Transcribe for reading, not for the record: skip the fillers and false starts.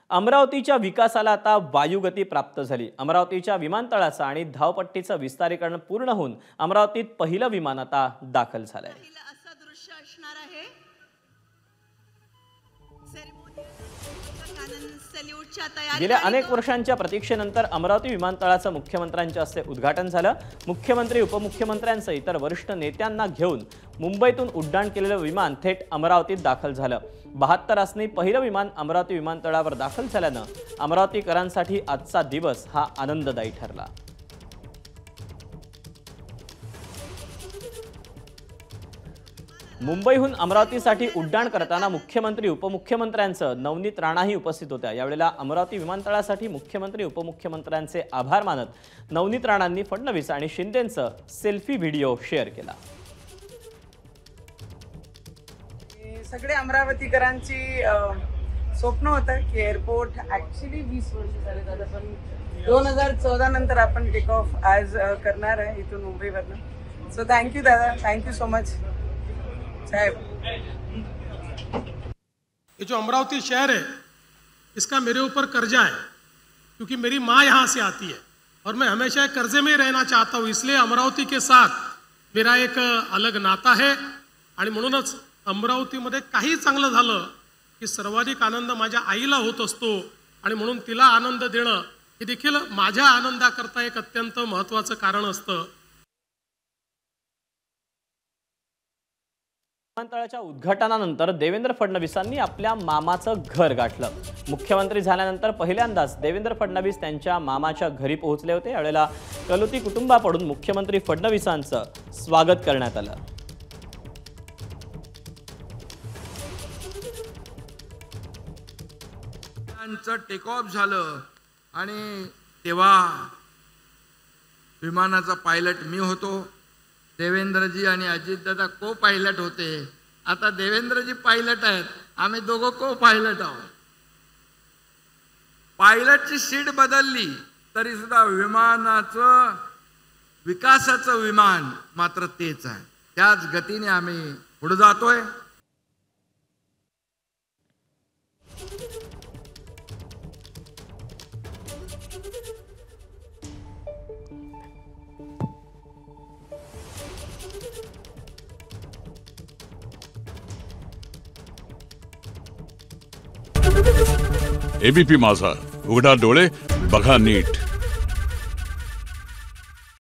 अमरावतीच्या विकासाला आता वायुगती प्राप्त झाली। अमरावतीच्या विमानतळाचं आणि धावपट्टीचं विस्तारीकरण पूर्ण होऊन अमरावतीत पहिलं विमान आता दाखल झालंय। गेल्या अनेक वर्षांच्या प्रतीक्षेनंतर अमरावती विमानतळाचं मुख्यमंत्र्यांच्या हस्ते उद्घाटन झालं। मुख्यमंत्री उपमुख्यमंत्र्यांसह इतर वरिष्ठ नेत्यांना घेऊन मुंबईतून उड्डाण केलेलं विमान थेट अमरावतीत दाखल झालं। 72 आसनी पहिलं विमान अमरावती विमानतळावर दाखल झाल्यानं अमरावतीकरांसाठी आजचा दिवस हा आनंददायी ठरला। मुंबईहून अमरावतीसाठी उड्डाण करताना मुख्यमंत्री उपमुख्यमंत्र्यांचं नवनीत राणाही उपस्थित होत्या। यावेळेला अमरावती विमानतळासाठी मुख्यमंत्री उपमुख्यमंत्र्यांचे आभार मानत नवनीत राणांनी फडणवीस आणि शिंदेंचं सेल्फी व्हिडिओ शेअर केला। सगळे अमरावतीकरांची स्वप्न होतं की एअरपोर्ट ऍक्च्युअली 20 वर्ष झाले दादा, पण 2014 नंतर आपण टेक ऑफ आज करणार आहे इथून मुंबईवरनं। सो थँक्यू दादा, थँक्यू सो मच साहब। ये जो अमरावती शहर है इसका मेरे ऊपर कर्जा है, क्योंकि मेरी माँ यहाँ से आती है और मैं हमेशा कर्जे में ही रहना चाहता हूँ। इसलिए अमरावती के साथ मेरा एक अलग नाता है आणि म्हणूनच अमरावतीमध्ये काही चांगलं झालं की सर्वाधिक आनंद माझ्या आईला होत असतो आणि म्हणून तिला आनंद देणं हे देखील माझ्या आनंदाकरता एक अत्यंत महत्त्वाचं कारण असतं। विमानतळाच्या उद्घाटनानंतर देवेंद्र फडणवीसांनी आपल्या मामाचं घर गाठलं। मुख्यमंत्री झाल्यानंतर पहिल्यांदाच देवेंद्र फडणवीस त्यांच्या मामाच्या घरी पोहोचले होते। यावेळेला कलोती कुटुंबाकडून मुख्यमंत्री फडणवीसांचं स्वागत करण्यात आलं। टेक ऑफ झालं आणि तेव्हा विमानाचा पायलट मी होतो, देवेंद्रजी आणि अजितदादा को पायलट होते। आता देवेंद्रजी पायलट आहेत, आम्ही दोघं को पायलट आहोत। पायलटची सीट बदलली तरी सुद्धा विमानाचं विकासाचं विमान मात्र तेच आहे। त्याच गतीने आम्ही पुढे जातोय। एबीपी माझा, उघडा डोळे बघा नीट।